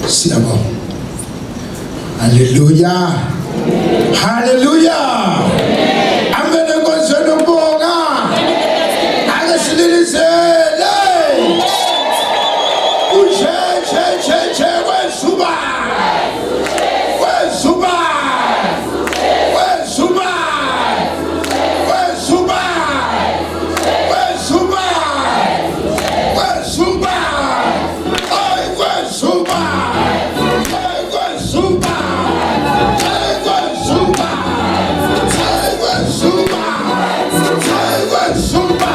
Siyabonga. Hallelujah. Hallelujah. Amene nkonzweni ubonga. Akasilisele. Che wezuba. Wezuba. Wezuba. Wezuba. Wezuba. Wezuba. Ay wezuba. Ay wezuba. Ay wezuba. Ay wezuba. Ay wezuba.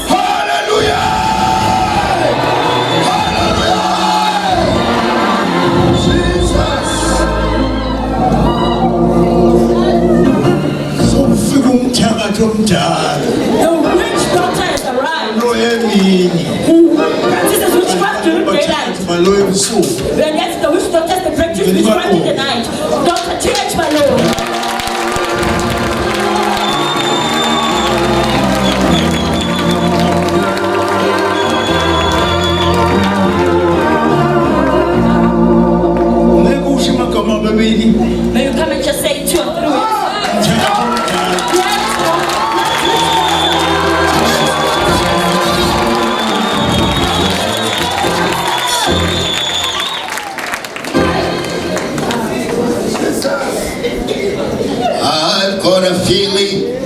Hallelujah. The witch doctor has arrived. This is witchcraft during daylight. When yes, the witch doctor has the practice witchcraft in the night. Dr. T.H. Malone. May you come and just say 2 or 3 words. I've got a feeling.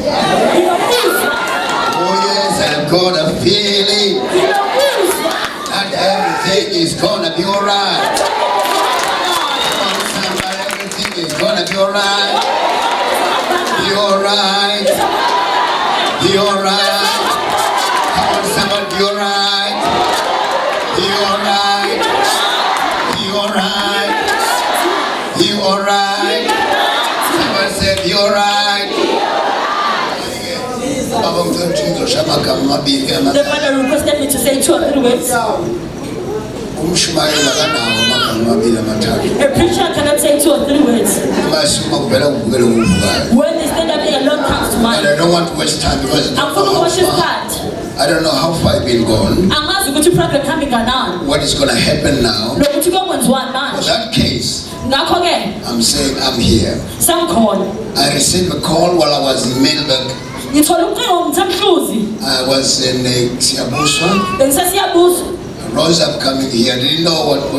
Oh yes, I've got a feeling that everything is gonna be alright. Everything is gonna be alright. Be alright. Be alright. Come on, somebody, be alright. Be alright. Be alright. Be alright. Somebody say, be alright. The father requested me to say 2 or 3 words. A preacher cannot say 2 or 3 words. When they stand up, a lot comes to mind. And I don't want to waste time because I don't know how far I've been gone. What is going to happen now? In that case, I'm saying I'm here. I received a call while I was in Melbourne. I was in Siabuswa. Rose, I'm coming here. I didn't know what the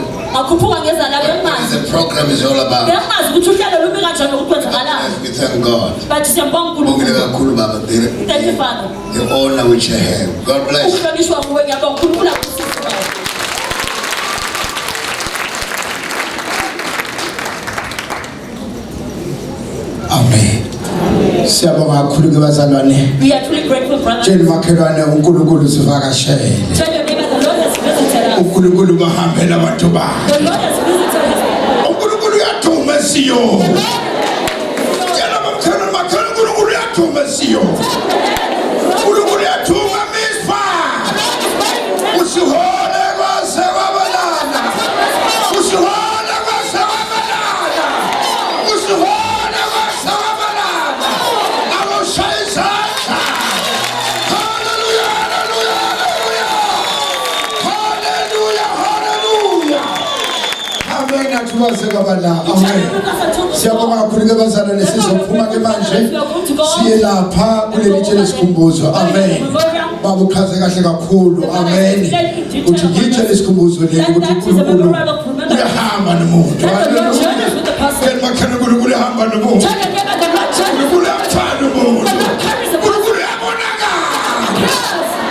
program is all about. We thank God. Thank you, Father. The honor which I have. God bless you. Amen. Siyabonga kakhulu ke bazalwane. We are truly grateful, brother. Tshela makhelwane uNkulunkulu sivakashele. Tell your neighbor the Lord has visited us. uNkulunkulu bahambela abantu bakhe. The Lord has visited us. uNkulunkulu uyathuma esiyo. Tshela makhelwane uNkulunkulu uyathuma esiyo. uNkulunkulu uyathuma mispa. Usihole kwase kwabalana. Usihole kwase kwabalana. Usihole Siyabonga kakhulu ke bazalwane sizophuma ke manje siye lapha kuleli tshele isikhumbuzo. Amen. Baba uchaze kahle kakhulu. Amen. Uthi ngitshe lesikhumbuzo leli ukuthi uNkulunkulu uyahamba nomuntu. Haleluya. Makhona uNkulunkulu uyahamba nomuntu. uNkulunkulu uyathanda umuntu. uNkulunkulu uyabonakala.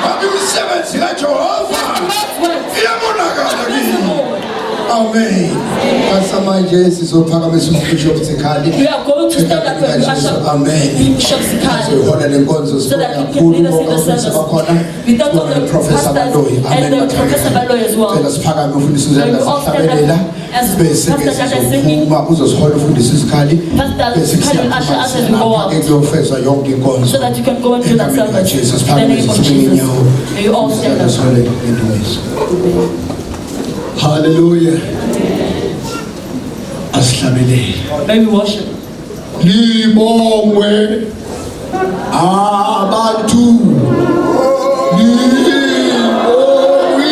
Baba imisebenzi kaJehova iyabonakala kimi. Amen. Kasamanje sizophakamisa uBishop Sikhali. We are going to stand up and worship. Amen. Bishop Sikhali. So that he can lead us in the service. We don't know the pastors and the Professor Baloy as well. Let us phakame ufundisa uzela sahlabelela. Bese ke sizophuma kuzozihola ufundisa uSikhali. Bese kuyofeza yonke inkonzo. So that you can go into that service. In the name of Jesus. May you all stand up. Hallelujah. Asihlabelele. May we worship. Libongwe abantu. Libongwe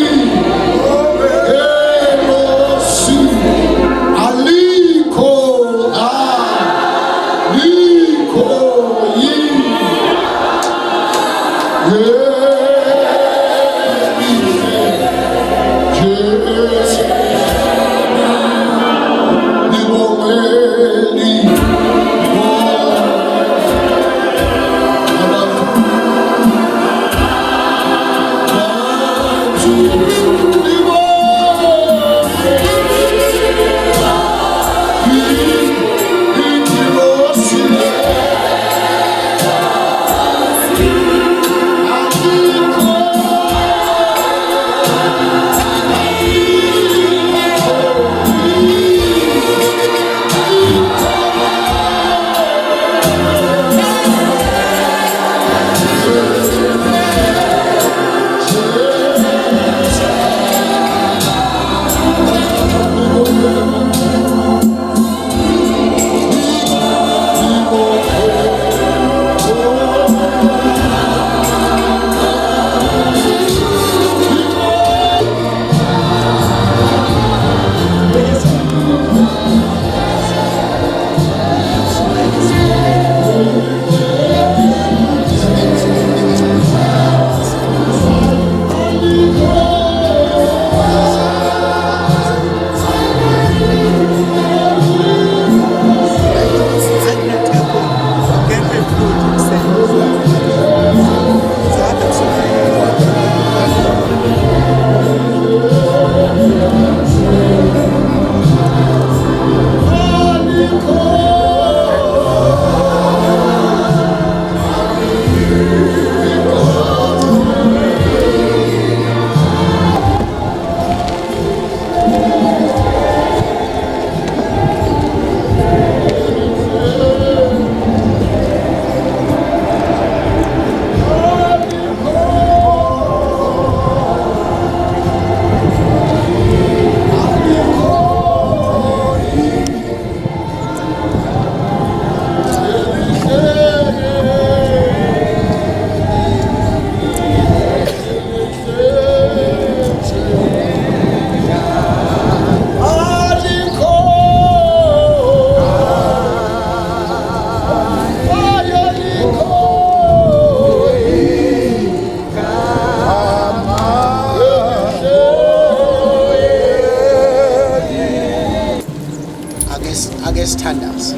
Standards.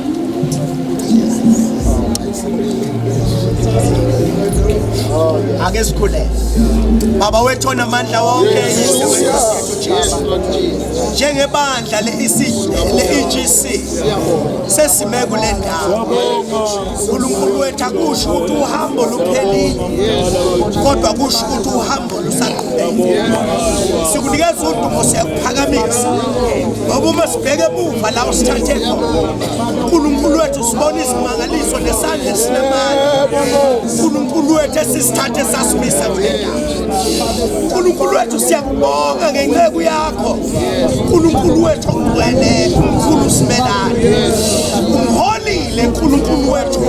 Ake sikhule. Baba wethu onamandla wonke njengebandla le-EGC sesime kule ndawo. uNkulunkulu wethu akusho ukuthi uhambo luphelile kodwa kusho ukuthi uhambo lusaqhubeka. Sikunikeza udumo siyakuphakamisa ngoba uma sibheke emuva la usithathe khona uNkulunkulu wethu sibona izimangaliso nesandla esinamandla. uNkulunkulu wethu esisithathe sasimisa kule ndawo. uNkulunkulu wethu siyakubonga ngenceku yakho. uNkulunkulu wethu ogcwele umkhulu simelane. Umholile uNkulunkulu wethu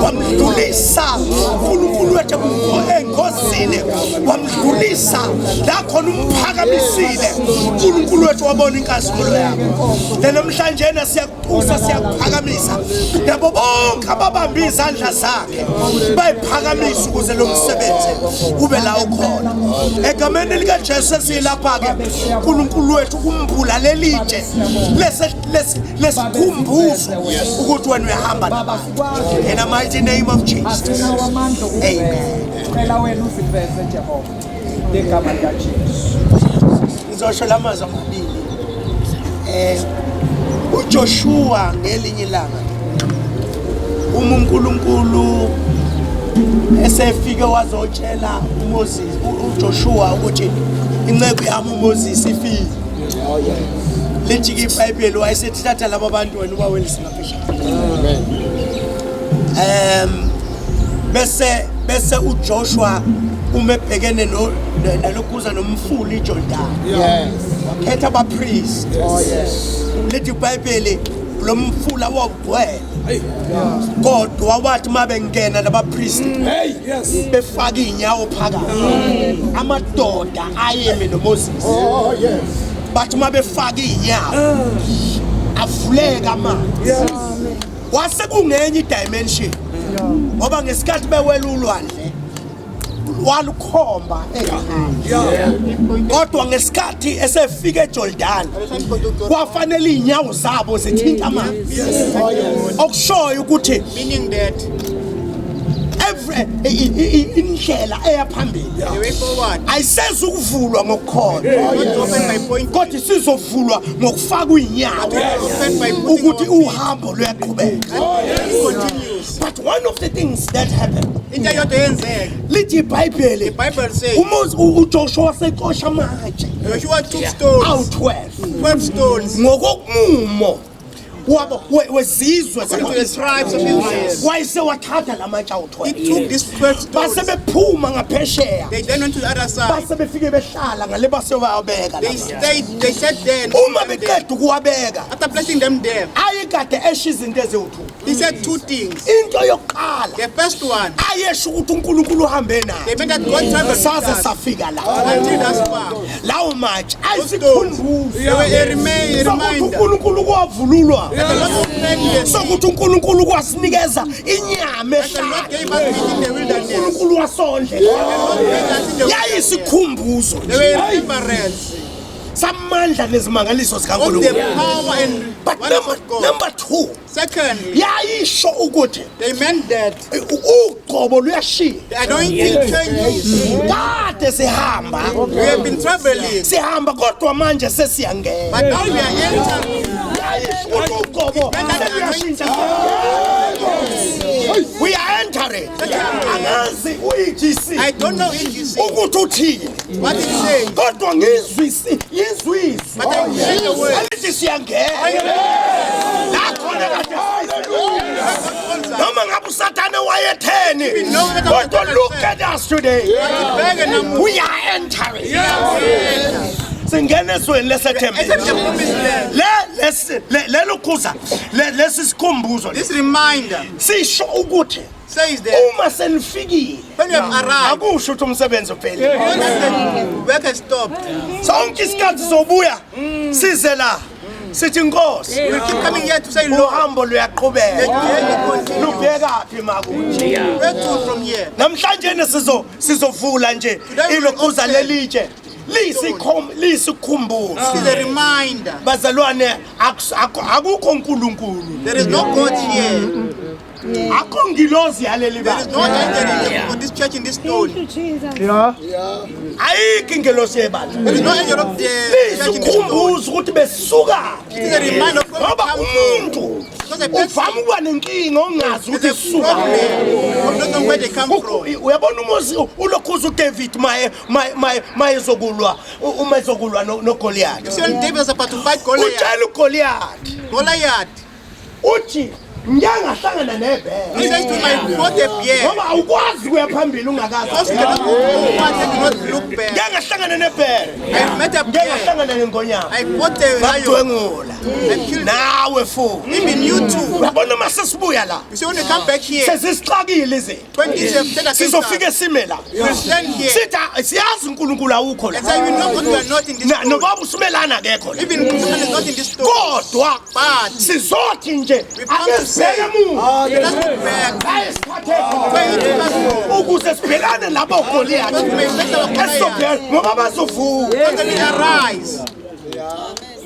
wamdlulisa. uNkulunkulu wethu engozini wamdlulisa la khona umphakamisile. uNkulunkulu wethu wabona inkazimulo yakho. Namhlanje siyakubusa siyakuphakamisa nabo bonke ababambe izandla zakhe bayiphakamisa ukuze lo msebenzi ube la ukhona. Egameni likaJesu esilapha ke uNkulunkulu wethu kumbula lelitshe lesikhumbuzo ukuthi wena uyahamba nabantu. In the mighty name of Jesus. Amen. Ngizosho lamazwi amabili. uJoshua ngelinye ilanga uNkulunkulu esefike wazotshela uMoses uJoshua ukuthi inceku yami uMoses ifile. Lithi iBhayibheli wayesethi thatha laba bantu wena ubawelisa ngaphesheya. Bese uJoshua umebhekene nalokuza nomfula iJordan. Wakhetha abapriest. Lithi iBhayibheli lo mfula wawugcwele. Kodwa wathi mabengena labapriest befaka inyawo phakathi. Amadoda ayeme noMoses. Bathi mabefaka inyawo avuleka amanzi. Wase kungenye idimension. Ngoba ngesikhathi bewela ulwandle walukhomba ekhaya. Kodwa ngesikhathi esefika eJordan kwafanele inyawo zabo zithinta amanzi. Okushoyo ukuthi meaning that indlela eyaphambili ayisenze ukuvulwa ngokukhona kodwa sizovulwa ngokufaka inyawo ukuthi uhambo luyaqhubeka. But one of the things that happened, lithi iBhayibheli uJoshua seqosha amatshe. Joshua took stones. 12 stones. Ngokumumo wezizwe wayese wathatha lamatshe awu-12. He took this 12 stones. Base bephuma ngaphesheya. They then went to the other side. Base befike behlala ngale base bayobeka. They sat there and Uma beqeda ukuwabeka. after placing them there, Ayikade esho izinto eziwu-2. he said 2 things. Into yokuqala The first one, ayesho ukuthi uNkulunkulu uhambe naye. they meant that God traveled Saze with us safika la. until that far. Lawo matshe Those stones, they were a sokuthi reminder. uNkulunkulu kwavululwa. The Lord opened the sea. Sokuthi uNkulunkulu kwasinikeza inyama The Lord ehlala. gave us meat in the wilderness. uNkulunkulu wasondlela. The Lord gave us in the wilderness. Yayisikhumbuzo. They were remembrance Samandla nezimangaliso of the zikaNkulunkulu. power and But wonders of God. number 2 Secondly, yayisho ukuthi they meant that ugqobo luyashiya. the anointing changes. Kade sihamba. We have been traveling, Sihamba kodwa manje sesiyangena. but now we are entering. Yayisho ukuthi ugqobo seluyashintsha. We are entering. Angazi u-EGC. I don't know EGC, Ukuthi uthini. what it says, Kodwa ngizwisi but I heard the word. Alithi siyangena. La khona kade. Noma ngabe uSathane wayetheni. Kodwa look at us today. We are entering. Singena ezweni lesethembeni. Enter the promised land. Lelo khuza lesi sikhumbuzo This reminder sisho ukuthi says that uma senifikile when you have arrived, akusho ukuthi umsebenzi uphelile. you know that the work has stopped. Sonke isikhathi sobuya size la sithi Nkosi We keep coming here to say, Lord, uhambo the luyaqhubeka. journey continues. Lubhekaphi makuthi? Where to from here? Namhlanje sizovula nje ilokhuza lelitshe lisikhumbuzo. This is a reminder. Bazalwane akukho uNkulunkulu. There is no God here. Akho ngilozi yaleli There is bantu. no angel for this church in this stone. Ayikho ingelosi yebandla. There is no angel of the church in this stone. Lisikhumbuzo ukuthi besuka. It is a reminder of where we Ngoba come from. umuntu Because a person uvama ukuba nenkinga ongazi ukuthi is a isuka. problem of not knowing where they come from. Uyabona umuzi ulokhuza uDavid mayezokulwa uma ezokulwa noGoliath. You see, when David was about to fight Goliath, Utshela uGoliath Goliath, uthi ngiyangahlangana nebhele. he says to my fought a bear. Ngoba awukwazi kuya phambili ungakazi. Because you cannot go forward and do not look back. Ngiyangahlangana nebhele. I met a bear. Ngiyangahlangana nengonyama. I fought a lion. Bakudwengula. I killed him. Nawe futhi. Even you too. Uyabona mase sibuya la. You see, when you come back here, Sesixakile izinto. when this is said against Sizofika us, sime la. we stand here Sithi siyazi uNkulunkulu awukho la. and say, we know God, we are not in this stone. Nobaba usimelana akekho la. Even Muhammad is not in this stone. Kodwa But sizothi nje we come to say, akesibheke emuva. let us look back Ayesiphathe where you took us from. ukuze sibhekane labo Goliath. Because we may face our Goliath. Esibhekane ngoba bazovuka. Because they will arise.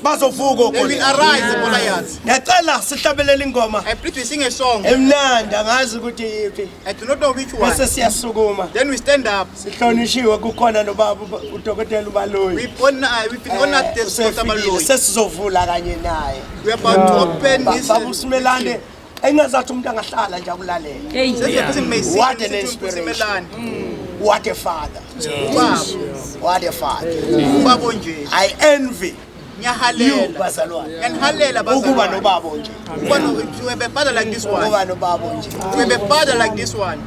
Bazovuka They will uGoliath. arise, the Goliaths. Ngiyacela sihlabelele ingoma I plead we sing a song. emnandi angazi ukuthi yiphi. I do not know which one. Bese siyasukuma. Then we stand up. Sihlonishiwe kukhona nobaba uDokotela uBaloyi. We've been honored this Dr. Usefikile Baloyi. sesizovula kanye naye. We are about to open this. Baba usimelane engazathi umuntu angahlala nje akulalela. Since the person may sing, What an sit to inspiration. Mpumelani. What a father. Ubaba, What a father. ubaba onje. I envy you Ngiyahalela. bazalwane. Ngiyahalela Ukuba bazalwane. nobaba onje. To have a father like this one. Ukuba nobaba onje. To have a father like this one.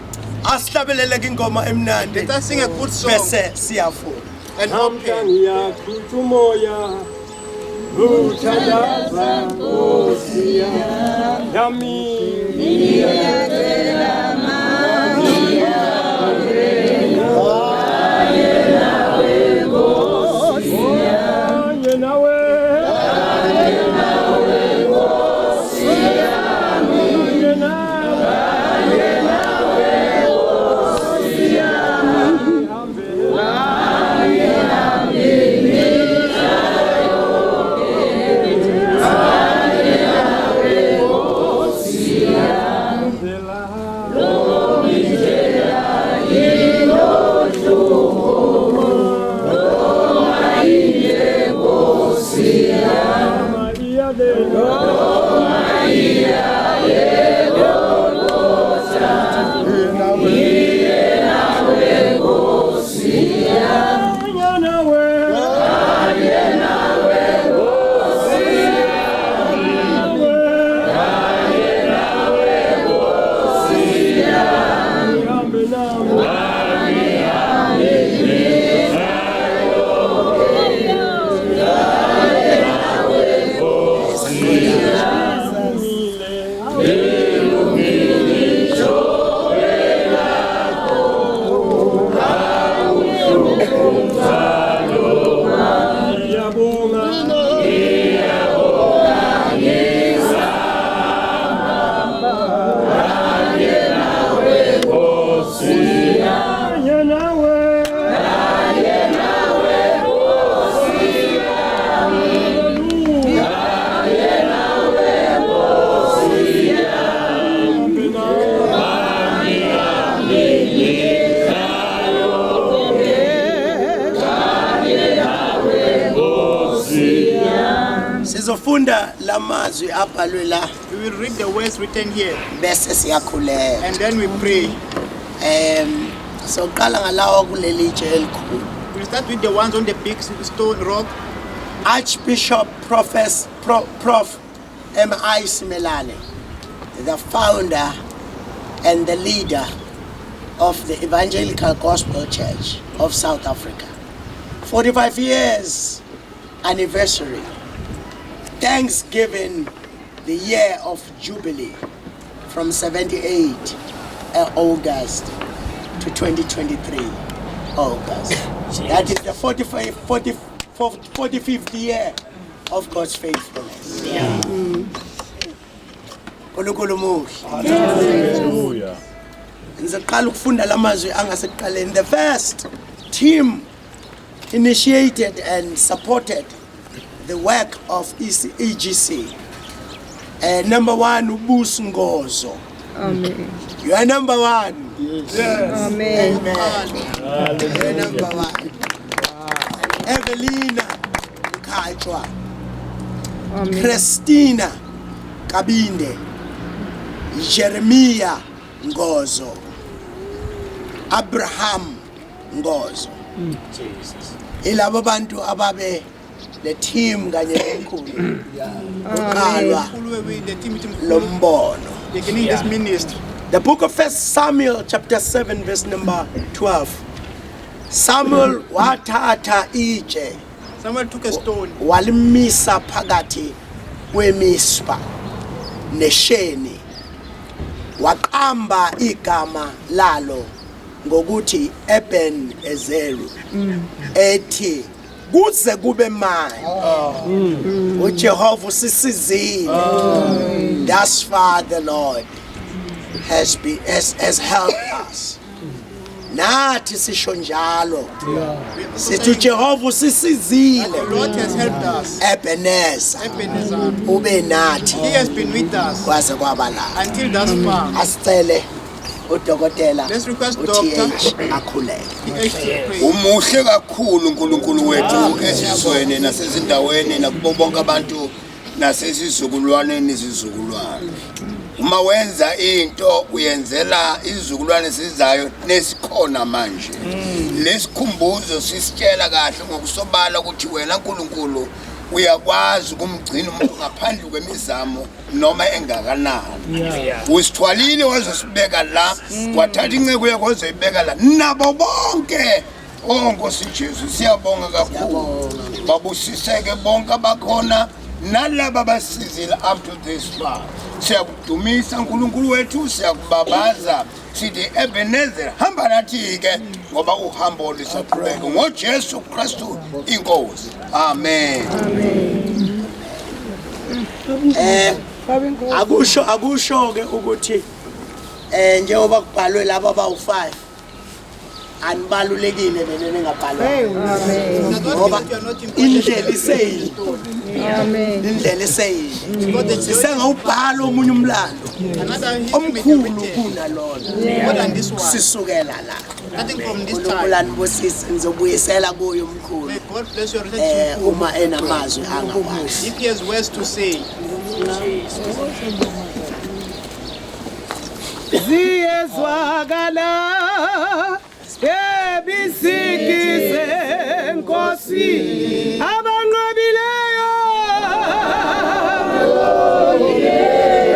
Asihlabelele ingoma emnandi Let us sing a good song bese siyafuna. and open. Yakhutha umoya uthandaza Nkosi yami Sizofunda lamazwi abhalwe la. We will read the words written here. Bese siyakhulela. And then we pray. So qala ngalawa kuleli itshe elikhulu. We'll start with the ones on the big stone rock. Archbishop Prof M.I. Simelane, the founder and the leader of the Evangelical Gospel Church of South Africa. 45 years anniversary. Thanksgiving, the year of Jubilee from 78 August to 2023 August. That is the 45th year of God's faithfulness. Hallelujah. The first team initiated and supported the work of EGC. Number one, Ubus Ngozo. Amen. You are number one. Yes. Amen. Amen. You are number one. Evelina Kajwa. Amen. Christina Kabinde. Jeremiah Ngozo. Abraham Ngozo. Ilabo bantu ababe the team kanye nomkhulu. Uqalwa lombono. Beginning this ministry. The book of 1 Samuel chapter 7 verse number 12. Samuel wathatha itshe. Someone took a stone. Walimisa phakathi kwemispa nesheni. Waqamba igama lalo ngokuthi Eben Ezeru. Ethi kuze kube manje. uJehova usisizile. Thus far the Lord has helped us. Nathi sisho njalo. Sithi uJehova usisizile. The Lord has helped us. Ebenezer. Ebenezer. Ube nathi. He has been with us Kwaze kwaba la. until thus far. Asicele udokotela Let's request uTH akhuleke. PH to pray. Umuhle kakhulu uNkulunkulu wethu esizweni nasezindaweni nakubo bonke abantu nasesizukulwaneni izizukulwane. Uma wenza into uyenzela izizukulwane sizayo nesikhona manje. Lesikhumbuzo sisitshela kahle ngokusobala ukuthi wena uNkulunkulu uyakwazi ukumgcina umuntu ngaphandle kwemizamo noma engakanani. Usithwalile wazosibeka la, wathatha inceke yakho wazoyibeka la. Nabo bonke Nkosi Jesu siyabonga kakhulu. Babusiseke bonke abakhona nalabo abasizile up to this far. Siyakudumisa uNkulunkulu wethu, siyakubabaza. Sithi Ebenezer hamba nathi ke ngoba uhambo lisaqhubeka ngoJesu Kristu inkosi. Amen. Akusho ke ukuthi njengoba kubhalwe laba abawu5 anibalulekile nene ningabhalwa. Ngoba indlela iseyile. Amen. Indlela iseyile. Sisengawubhala omunye umlando omkhulu kunalona. More than this one. Sisukela la. Starting from this time. uNkulunkulu bosisi ngizobuyisela kuye umkhulu. May God bless your relationship. Uma enamazwi angakwazi. If he has words to say. Ziyezwakala ebisikize Nkosi abanqobileyo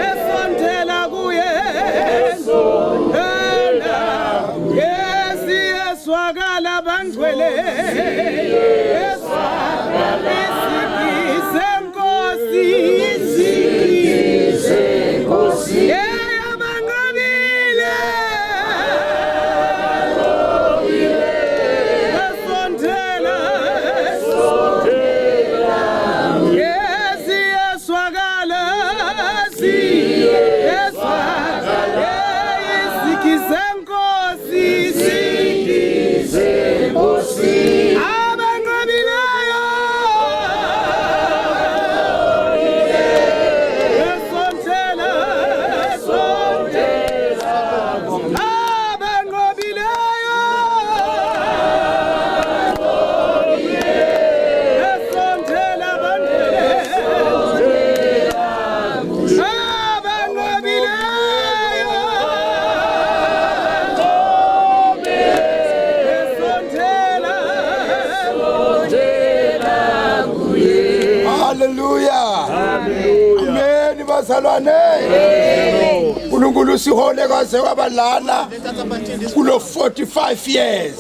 esondela kuye yesiyezwakala bangcwele esikize Nkosi isikize Nkosi Sondela Amen bazalwane. uNkulunkulu sihole kwaze kwabalana kulo 45 years.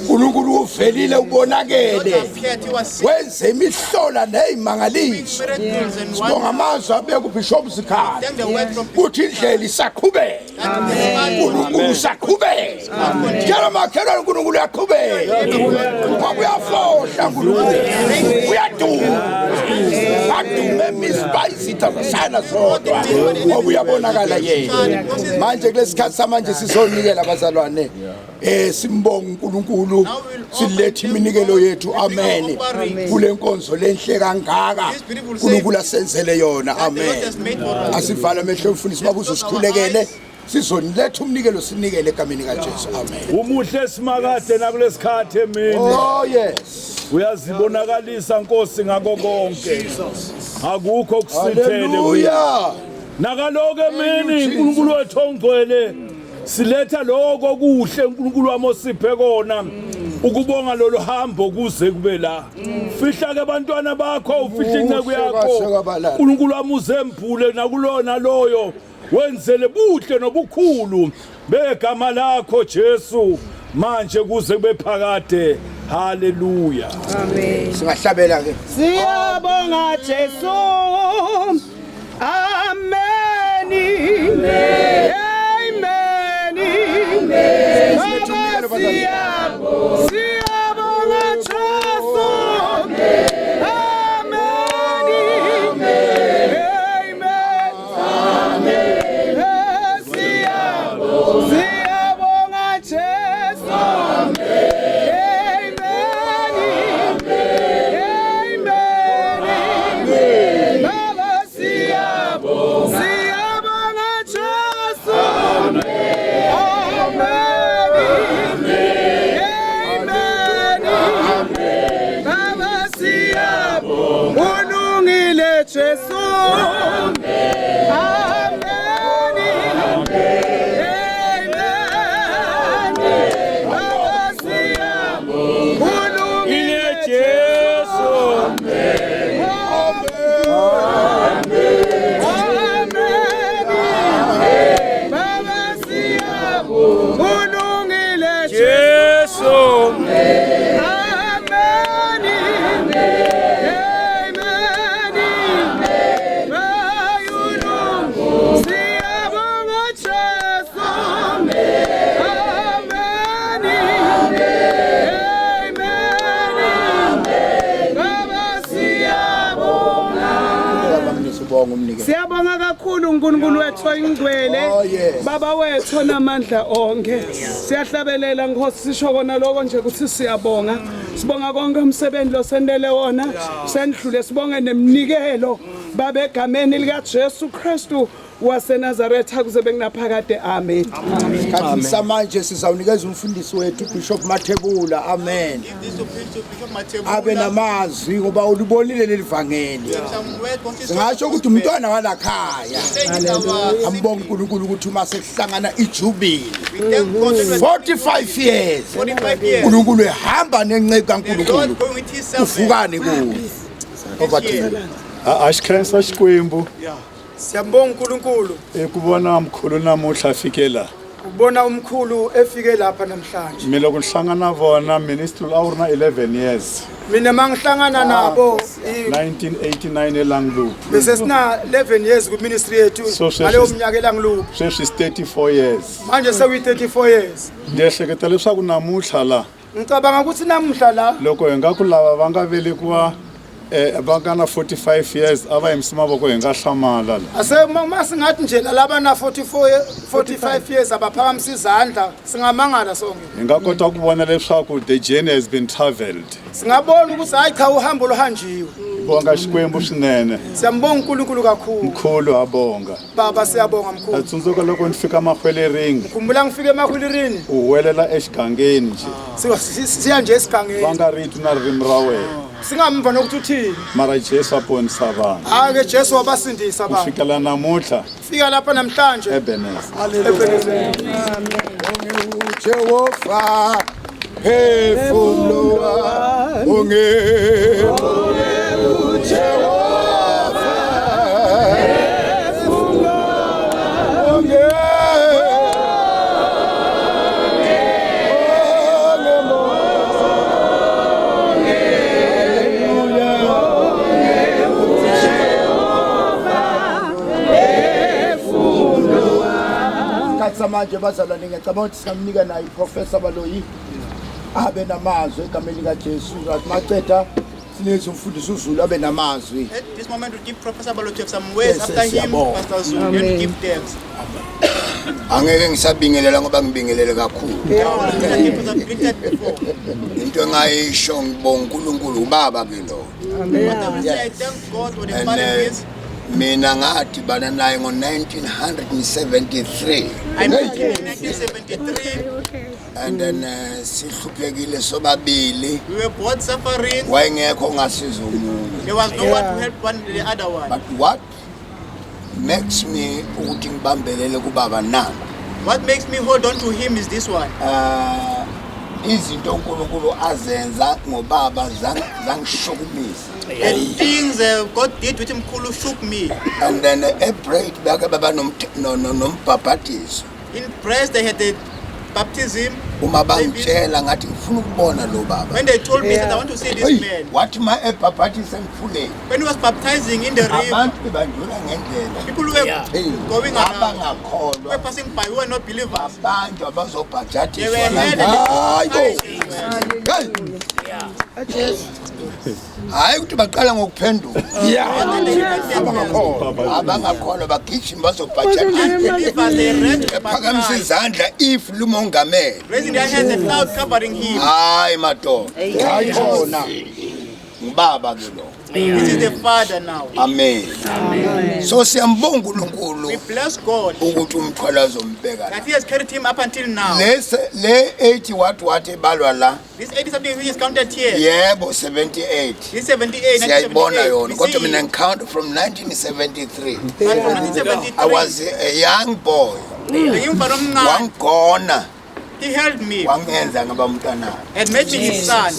uNkulunkulu uvelile ubonakele. Wenze imihlola nezimangaliso. Sibonga amazwi abeka uBishop Zikhali. Kuthi indlela isaqhubeka. uNkulunkulu usaqhubeka. Njalo makhelwane uNkulunkulu uyaqhubeka. Ngoba uyafohla uNkulunkulu. Uyaduma. Adume misbayisitha zasana zodwa. Ngoba uyabonakala yena. Manje kulesikhathi samanje sizonikela abazalwane. Simbonga uNkulunkulu. Silethe iminikelo yethu. Amen. Kule nkonzo lenhle kangaka. uNkulunkulu asenzele yona. Amen. Asivala amehlo mfundisi mabuzo sikhulekele. Sizoniletha umnikelo sinikele egameni kaJesu. Amen. Umuhle simakade nakulesikhathi emini. Oh yes. Uyazibonakalisa Nkosi ngako konke. Akukho kusithele. Hallelujah. Nakaloko emini uNkulunkulu wethu ongcwele siletha lokho kuhle uNkulunkulu wami osiphe kona. Ukubonga lolu hambo kuze kube la. Fihla ke abantwana bakho ufihla inceke yakho. uNkulunkulu wami uzembule nakulona loyo. Wenzele buhle nobukhulu begama lakho Jesu manje kuze kube phakade. Haleluya. Amen. Singahlabela ke. Siyabonga Jesu. Amen. Siyabonga Jesu. Siyabonga kakhulu uNkulunkulu wethu oyingcwele. Baba wethu namandla onke. Siyahlabelela Nkosi sisho kona lokho nje ukuthi siyabonga. Sibonga konke umsebenzi lo sendele wona. Sendlule sibonge nemnikelo baba egameni lika Jesu Kristu waseNazaretha kuze bengunaphakade. Amen. Kathi samanje sizawunikeza umfundisi wethu Bishop Mathebula. Amen. Abe namazwi ngoba ulibonile lelivangeli. Singasho ukuthi umntwana walakhaya. Ambonga uNkulunkulu ukuthi uma sekuhlangana iJubile 45 years. uNkulunkulu ehamba nenceke kaNkulunkulu. Uvukani kuwo. Obathini. Ashikhensa Xikwembu. Siyambonga uNkulunkulu. Kubona umkhulu namuhla afike la. Ubona umkhulu efike lapha namhlanje. Mina lokuhlangana bona ministry awurna 11 years. Mina mangihlangana nabo 1989 eLangloop. bese sina 11 years ku ministry yethu ngaleyo mnyaka eLangloop. Sweswi 34 years. Manje sewi 34 years. Ndehleketa leswaku namuhla la. Ngicabanga ukuthi namuhla la loko hingakulava vanga velekiwa abangana 45 years aba emsimaboko hingahlamala. Ase masingathi nje laba na 45 years abaphakamisa izandla singamangala sonke. Ngakota ukubona leswaku the journey has been traveled. Singabona ukuthi hayi cha uhambo lohanjiwe. Bonga Xikwembu swinene. Siyambonga uNkulunkulu kakhulu. Mkhulu abonga. Baba siyabonga mkhulu. Atsundzuka loko nifika emahwelering. Khumbula ngifike emahwelerini. Uwelela exigangeni nje. Siya nje esigangeni. Vanga ritu na ririmi ra wena. Singamva nokuthi uthini. Mara Jesu aponisa vanhu. Ake Jesu wabasindisa abantu. Kufikela namuhla. Fika lapha namhlanje. Ebenezer. Hallelujah. Jehova phefumula unge Jehova manje bazalwane ngiyacabanga ukuthi singamnika naye iProfessor Baloyi abe namazwi egameni kaJesu ngathi maceda sinethu umfundisi uZulu abe namazwi. At this moment we give Professor Baloyi to have some words after him Pastor Zulu then give thanks. Angeke ngisabingelela ngoba ngibingelele kakhulu. Into engayisho ngibonga uNkulunkulu ubaba ke lo. I thank God for the Father is. Mina ngathi bana naye ngo1973. I met him in 1973. And then sihluphekile sobabili. We were both suffering. Wayengekho ngasiza umuntu. There was no one to help one the other one. But what makes me ukuthi ngibambelele kubaba nami? What makes me hold on to him is this one. Izinto uNkulunkulu azenza ngobaba zangishukumisa. The things God did with him shook me. And then April bake baba nombhabhatiso. In praise they had the baptism. Uma bangitshela ngathi ngifuna ukubona lo baba. When they told me that I want to see this man. Wathi ma ebhabhatisa emfuleni. When he was baptizing in the river. Abantu bandlula ngendlela. People were going around. Abangakholwa. Were passing by who were not believers. Abantu abazobhajathiswa. They were headed. Hayi ukuthi baqala ngokuphenduka. Abangakholwa bagijima bazobhajathiswa. Phakamisa izandla if lumongameli. Raising their hands and cloud covering him. Hayi madoda. Hayikhona. Ngibaba ke lo. This is the Father now. Amen. So siyambonga uNkulunkulu. We bless God. Ukuthi umthwala azombeka. That he has carried him up until now. Le 80 what ebalwa la. This 80 something which is counted here. Yebo 78. This 78. Siyayibona yona kodwa mina ngicount from 1973. I was a young boy. Wangona. He held me. Wangenza ngaba umntana. And made me his son.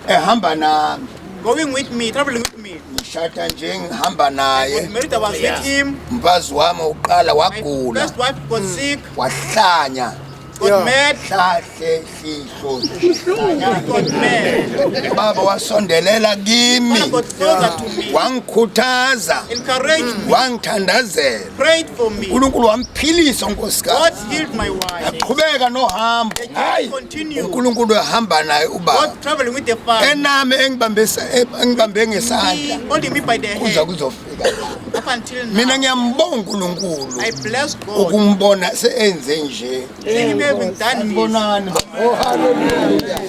Ehamba nami. Going with me, traveling with me. Ngishata nje ngihamba naye. Merita was with him. Mfazi wami uqala wagula. First wife got sick. Wahlanya. Got mad. Hlahle sihlo. Got mad. Baba wasondelela kimi. Got closer to me. Wangikhuthaza. Encouraged me. Wangithandazela. Prayed for me. uNkulunkulu wamphilisa unkosikazi. God healed my wife. Yaqhubeka nohambo. Hayi. Continue. uNkulunkulu ehamba naye ubaba. God traveling with the Father. Enami engibambe ngesandla. Holding me by the hand. Kuza kuzofika. Up until now. Mina ngiyambonga uNkulunkulu. I bless God. Ukumbona senze nje. Having done Mbonani. Oh hallelujah.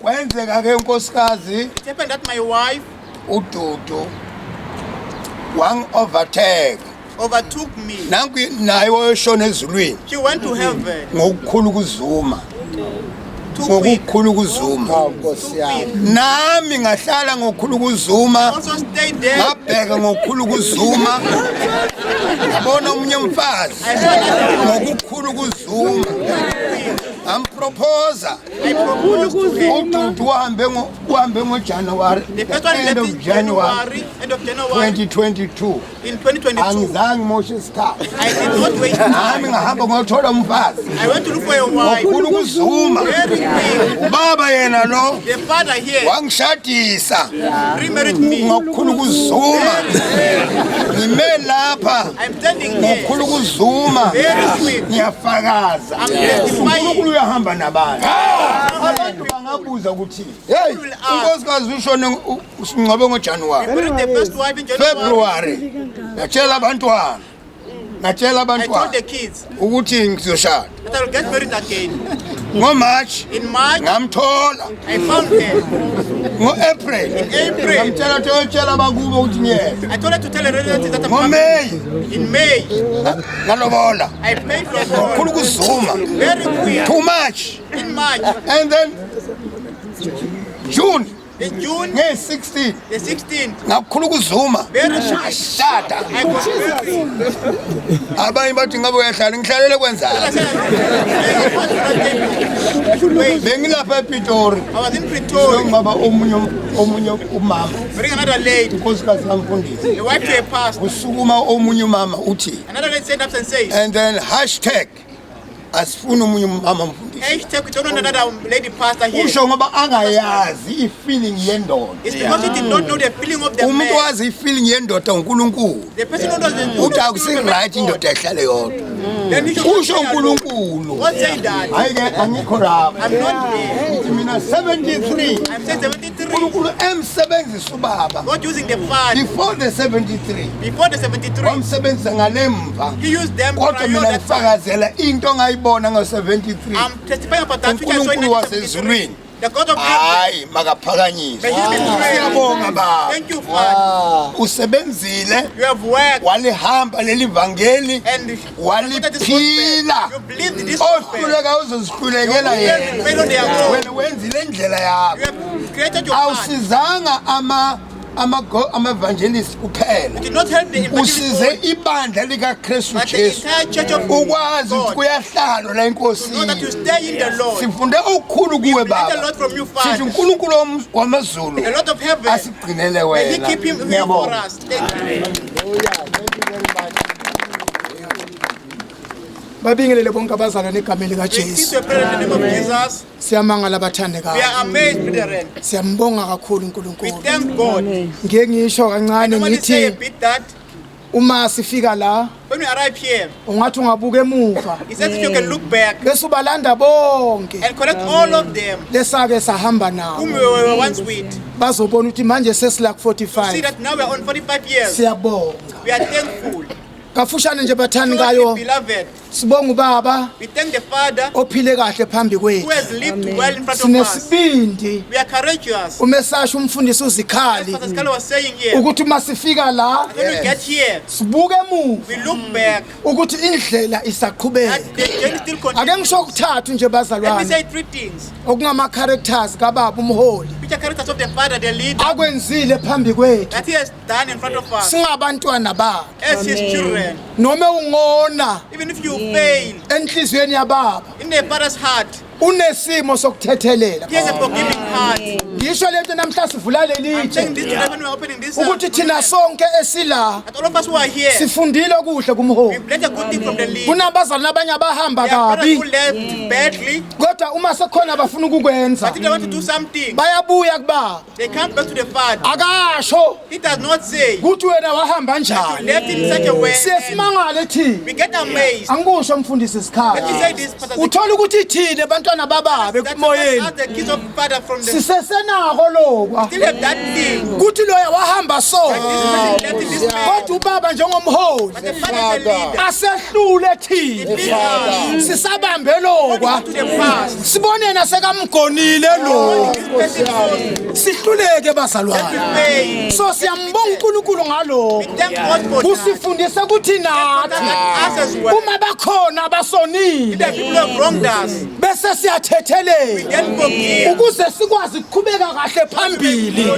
Wenzeka ke unkosikazi. It happened that my wife uDudu overtook me. Nanku naye washona ezulwini. She went to heaven. Ngokukhulu kuzuma. Ngokukhulu kuzuma. Nami ngahlala ngokukhulu kuzuma. Also stayed there. Ngabheka ngokukhulu kuzuma. Ngabona umunye umfazi. Ngokukhulu kuzuma. I propose to him. January. The first one left in January, end of January 2022. In 2022. I did not wait. I went to look for a wife. Very big. The father here remarried me. I'm standing here. Very quick. I'm testifying. Uyahamba nabantu abantu bangabuza ukuthi hey unkosikazi ushone usingcobe ngoJanuary February natshela abantwana I told the kids ukuthi ngizoshada that I'll get married again. March In March ngamthola I found her. April ngamtshela tshela bakubo ukuthi yes I told her to tell her relatives that I'm May in May ngalobola I paid for her. khulu kuzuma Very quick. too much In March and then June in June nge-16 the 16th ngakhulu kuzuma very shada I was married. abanye bathi ngabe uyahlala ngihlalele kwenzani bengilapha ePitori I was in Pretoria. ngibaba omunye umama Bring another lady. unkosikazi kamfundisi The wife to a pastor. usukuma omunye umama uthi Another lady stand up and says, and then hashtag asifuna omunye umama mfundisi Hashtag we don't know another lady pastor here. Usho ngoba angayazi ifeeling yendoda. It's because he did not know the feeling of the Umuntu man. wazi ifeeling yendoda uNkulunkulu. The person who knows the Uthi akusi right indoda ehlale yodwa. Then he should Usho say alone. uNkulunkulu. What say that? Hayi ke angikho lapha. I'm not there. Mina 73. I'm saying 73. uNkulunkulu emsebenzisa ubaba. God using the father. Before the 73. Before the 73. Wamsebenzisa ngalemva. He used them Kodwa prior mina that time. ngifakazela into ongayibona ngo-73. I'm testifying about that which I saw in uNkulunkulu 1973. wasezulwini. The God of heaven. Hayi makaphakanyiswe. May he be praised. Siyabonga baba. Thank you, Father. Usebenzile You have worked walihamba leli vangeli and you waliphila. believed in this gospel. Ohluleka uzozihlulekela yena. Fail on their own. Wena wenzile indlela You yakho. have created your path. Awusizanga ama-evangelist kuphela. Did not help the Usize evangelist, ibandla likaKristu but the Jesu. entire church of Ukwazi ukuthi God. kuyahlalwa la To know that you enkosini. stay in the Lord. Sifunde okukhulu kuwe We learned a baba. lot from you, Sithi Father. uNkulunkulu wamazulu A lot of heaven. asigcinele May he wena. keep him here for us. Thank you. Babingelele bonke abazalwane egameni We keep likaJesu. the prayer in the name of Jesus. Siyamangala We abathandekayo. are amazed, brethren. Siyambonga kakhulu We uNkulunkulu. thank God. Ngeke ngisho I kancane normally say a ngithi bit that uma sifika la when we arrive here, ungathi ungabuka emuva he says if you can look back bese ubalanda bonke and collect all of them lesake sahamba whom nawo we were once with, bazobona ukuthi manje sesila see 45. that now we are on 45 years. Siyabonga. We are thankful. Kafushane nje Shortly, bathandekayo beloved, sibonga ubaba we thank the Father ophile kahle phambi who kwethu. has lived well in front of us. Sinesibindi We are courageous. umesasha umfundisi As uzikhali Pastor Scala was saying here, ukuthi masifika la when we get here, sibuke emuva we look back ukuthi indlela and isaqhubeka. the journey still Ake continues. ngisho ukuthathu nje Let me bazalwane say three things. okungama characters kababa umholi Which are characters of the Father, the leader, akwenzile phambi kwethu that he has done in front of us singabantwana bakhe. as his children. Noma ungona Even if you fail enhlizweni yababa in the Father's heart, unesimo sokuthethelela. he has a forgiving heart. Ngisho lento namhla sivula I'm saying this lelitshe today when we are opening this ukuthi thina sonke esila that all of us who are here, sifundile okuhle we kumholi. let a good thing from the leader. Kunabazalwane abanye abahamba There are brothers who kabi left badly, kodwa uma sekhona bafuna ukukwenza but if they want to do something, bayabuya kubaba they come back to the Father. akasho He does not say, you ukuthi wena wahamba njani. left in such a way. Siye And simangale thina we get amazed. angikusho umfundisi Let me say isikhathi this, Pastor uthola ukuthi thina bantwana bababe That's kumoyeni the kids of Father from the sisesenako lokwa still have that thing. kuthi loya wahamba so This person left in this man. kodwa ubaba njengomholi But the Father is the leader. asehlule thina It leads us sisabambe only lokwa to the past. sibone nasekamgonile lo This person knows sihluleke bazalwane pain. so siyambonga uNkulunkulu ngalo Thank God for that. kusifundise ukuthi nathi That us as well. uma bakhona abasonile The people who have wronged us, bese siyathethelela then forgive. ukuze sikwazi ukuqhubeka kahle phambili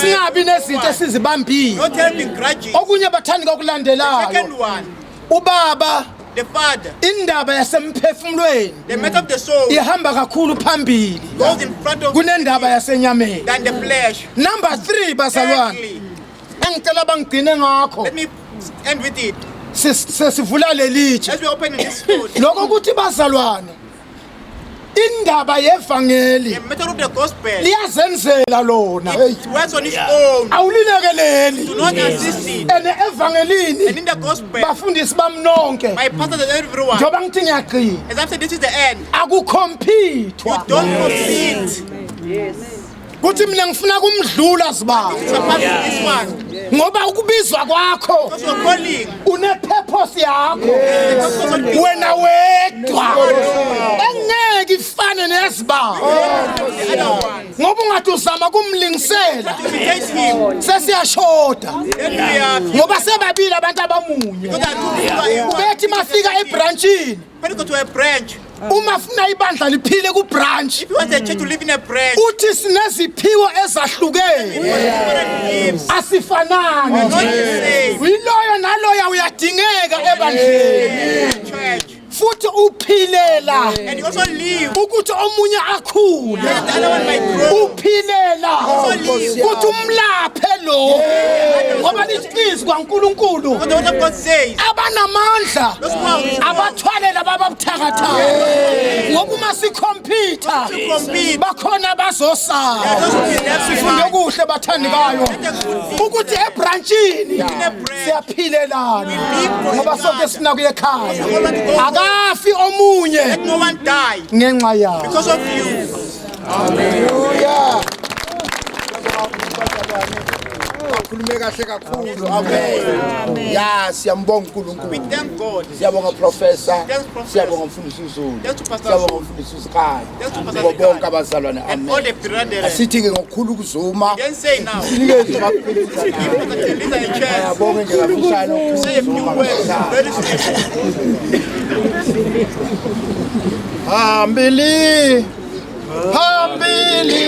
singabi nezinto esizibambile. Not helping grudges. Okunye bathandi Second kokulandelayo one, ubaba the Father, indaba yasemphefumulweni the matter of the soul ihamba kakhulu phambili goes in front of kunendaba yasenyameni. than the flesh. Number 3 bazalwane Thirdly, engicela bangigcine ngakho let me end with it. sesivula lelitshe As we open this food, lokho ukuthi bazalwane indaba yevangeli the matter of the gospel, liyazenzela lona it works on its own. awulilekeleli Do not assist it. ene evangelini And in the gospel, bafundisi bamnonke my pastors and everyone, njoba ngithi ngiyaqina as I've said, this is the end. akukhompithwa Don't compete. kuthi mina ngifuna kumdlula sibaba Surpass this one. ngoba ukubizwa kwakho Because you're calling. une-purpose yakho wena wedwa engeke ifane nezibaba The other one. ngoba ungathi uzama kumlingisela Imitate him. sesiyashoda Then we are. ngoba sebabili abantu abamunye Because there are two people who are ubethi mafika ebranchini when you go to a branch, uma funa ibandla liphile kubranch if you want a church to live in a branch, uthi sineziphiwo ezahlukene different gifts. asifanani Not the same. yiloyo naloya uyadingeka ebandleni Church. futhi uphilela And you also live. ukuthi omunye akhule The other one might grow. uphilela Also live. ukuthi umlaphe lo ngoba lithi izwi amazwi kaNkuluNkulu Because the word of God says, abanamandla those who are abathwale laba babuthakathaka ngoba uma sikhompyutha compete, bakhona bazosala there are those who will be left sifunde behind. kuhle bathandikayo ukuthi ebranchini siyaphilelana ngoba sonke sinakuye ekhaya akafi omunye Let no one die ngenxa yakho. because of you. Hallelujah. Khulume kahle kakhulu. Amen. Ya siyambonga uNkulunkulu. We thank God. Siyabonga professor. Thanks, Professor. Siyabonga mfundisi uZulu. Thanks to Pastor Siyabonga Zulu. mfundisi uSikhaya. Thanks to Pastor Bonke Zulu. abazalwane. And all the Amen. brethren. Asithi ke ngokukhulu ukuzuma. Then say now. Sinikeze amaphilisi. These are a chance. Siyabonga nje ngafishane Say a few words. Very simple. Hambili Hambili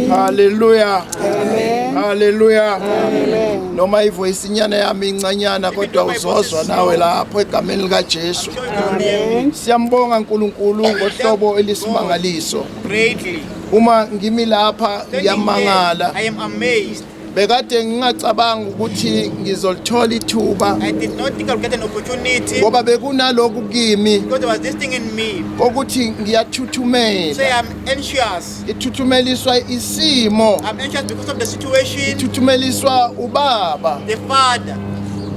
Hallelujah. Hallelujah. Noma ivoice inyana yami incanyana kodwa uzozwa nawe lapho egameni lika Jesu. Siyambonga uNkulunkulu ngohlobo elisimangaliso. Greatly. Uma ngimi lapha ngiyamangala. I am amazed. Bekade ngingacabanga ukuthi ngizolithola ithuba I did not think I would get an opportunity ngoba bekunalokhu kimi because there was this thing in me. ukuthi Say ngiyathuthumela. I'm anxious. Ithuthumeliswa isimo, I'm anxious because of the situation, ithuthumeliswa ubaba. the father.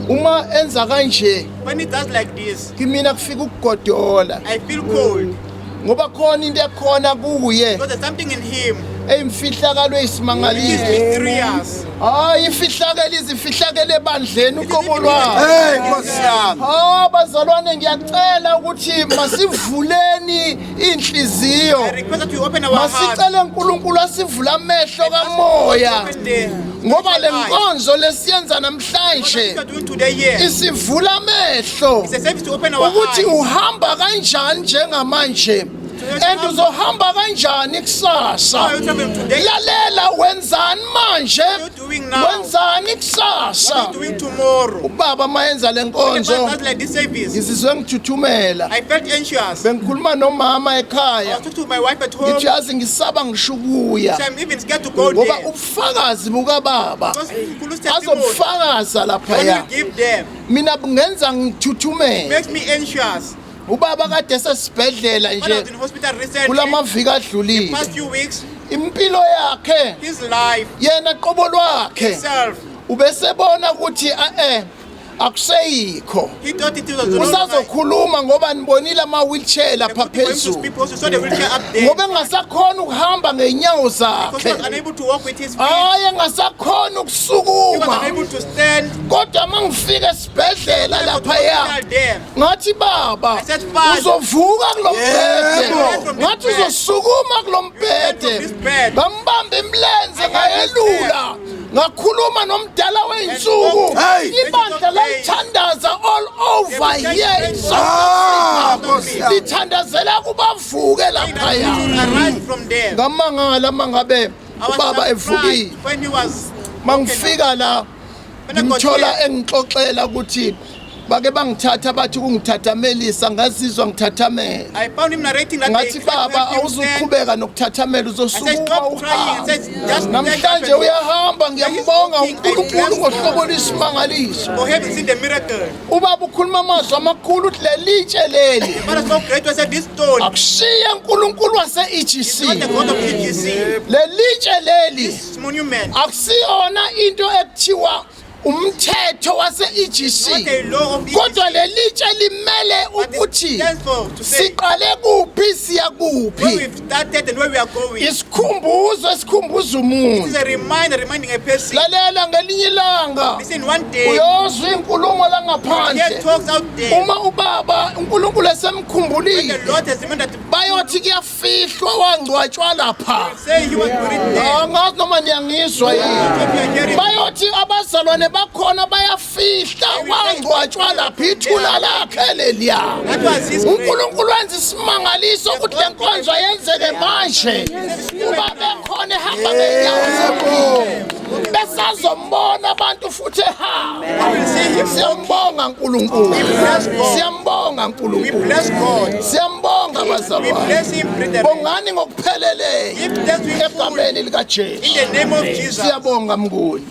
Uma enza kanje When he does like this, kimina kufika ukugodola I feel cold ngoba khona into ekhona kuye because there's something in him eyimfihlakalo which is eyisimangaliso. mysterious. Hayi ifihlakelo izifihlakelo ebandleni uqobo Hey, lwami. Nkosi yami. Bazalwane ngiyacela ukuthi masivuleni inhliziyo. I request that you open our hearts. Masicele uNkulunkulu asivule amehlo kamoya Open the ngoba le eyes. nkonzo lesiyenza What namhlanje you are doing today here. isivula amehlo It's a service to open our ukuthi eyes. uhamba kanjani njengamanje and uzohamba kanjani kusasa. How are you traveling today? Lalela wenzani manje, What are you doing now? wenzani What are kusasa. you doing tomorrow? Ubaba mayenza le When the man nkonzo does like this service, ngizizwe ngithuthumela. I felt anxious. Bengikhuluma nomama I ekhaya was talking to my wife at home. ngithi yazi ngisaba ngishukuya So I'm even scared to go ngoba there. ubufakazi bukababa Because Nkulu's testimony, azobufakaza when laphaya. you give them, Mina bungenza ngithuthumele. makes me anxious. Ubaba kade sesibhedlela When I nje was in hospital recently, kulamaviki adlulile. past few weeks, Impilo yakhe his life, yena qobo lwakhe himself, ubesebona ukuthi akuseyikho. he thought it was not right. Usazokhuluma ngoba nibonile ama wheelchair lapha For him to phezulu. speak, also saw the wheelchair up there. Ngoba engasakhona ukuhamba ngeenyawo Because he was zakhe. unable to walk with his feet. Hayi engasakhona He was ukusukuma. unable to stand. Kodwa mangifika esibhedlela I was lapha there. ngathi baba I said, Father, uzovuka kulombhede Yebo. ngathi uzosukuma kulombhede From this bed. ngambamba imlenze I had ngayelula ngakhuluma nomdala weinsuku Hey. ibandla layithandaza all over They here in changed South Nkosi Africa lithandazela kubavuke laphaya arise from there. ngamangala mangabe I was ubaba evukile surprised when he was mangifika la When I got ngimthola here, engixoxela ukuthi bake bangithatha bathi kungithathamelisa ngazizwa ngithathamela I found him narrating that ngathi they baba awuzuqhubeka nokuthathamela I said, uzosukuma stop crying. I said, just namhlanje uyahamba ngiyambonga uNkulunkulu ngohlobo lwesimangaliso for having seen the miracle. ubaba ukhuluma amazwi amakhulu uthi lelitshe leli The father so great, I said, this stone akushiye uNkulunkulu is not the wase-EGC God of EGC. lelitshe leli This monument, akusiyona into ekuthiwa umthetho wase-EGC not a law of kodwa EGC. lelitshe limele But it ukuthi stands for to say siqale kuphi siya where kuphi we've started and where we are going. This isikhumbuzo esikhumbuza umuntu is a reminder, reminding a person. lalela ngelinye ilanga Listen, one day, uyozwa inkulumo hear langaphandle talks out there. uma ubaba uNkulunkulu When the esemkhumbulile Lord has remembered that bayothi kuyafihlwa wangcwatshwa lapha say he was buried there. angazi noma niyangizwa yini If you are hearing, bayothi abazalwane bakhona bayafihla wangcwatshwa lapha ithula lakhe leliya that was his grace. uNkulunkulu wenza isimangaliso ukuthi le nkonzo yenzeke manje uba bekhona ehamba ngeenyawo zebhongo bazombona abantu futhi siyambonga uNkulunkulu siyambonga uNkulunkulu siyambonga bazalwane bongani ngokupheleleyo egameni lika Jesu siyabonga mnguni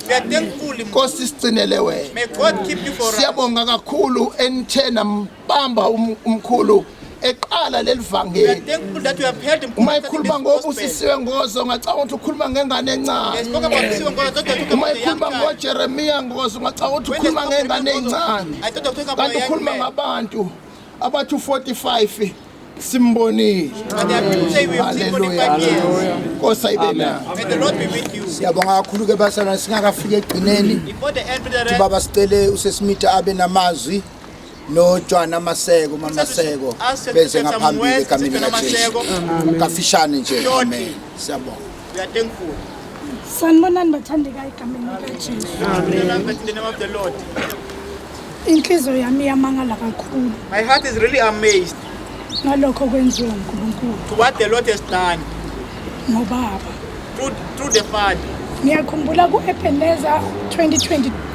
Nkosi sigcinele wena siyabonga kakhulu enithena mbamba umkhulu eqala lelivangeli uma ikhuluma ngobusisiwe ngozo ngacanga ukuthi ukhuluma ngengane encane uma ikhuluma ngoJeremiya ngozo ngacanga ukuthi ukhuluma ngengane encane kanti ukhuluma ngabantu abathu 45 simbonile haleluya Nkosi ayibena siyabonga kakhulu ke basana singakafika egcineni baba sicele useSmitha abe namazwi no Joanna Maseko mamaseko bese ngaphambili egameni likaJesu kafishane nje amen siyabonga we are thankful sanibonani bathandeka egameni likaJesu amen in the name of the Lord inhliziyo yami yamangala kakhulu my heart is really amazed ngalokho kwenziwa uNkulunkulu to what the Lord has done ngobaba through the Father ngiyakhumbula kuEbeneza 2022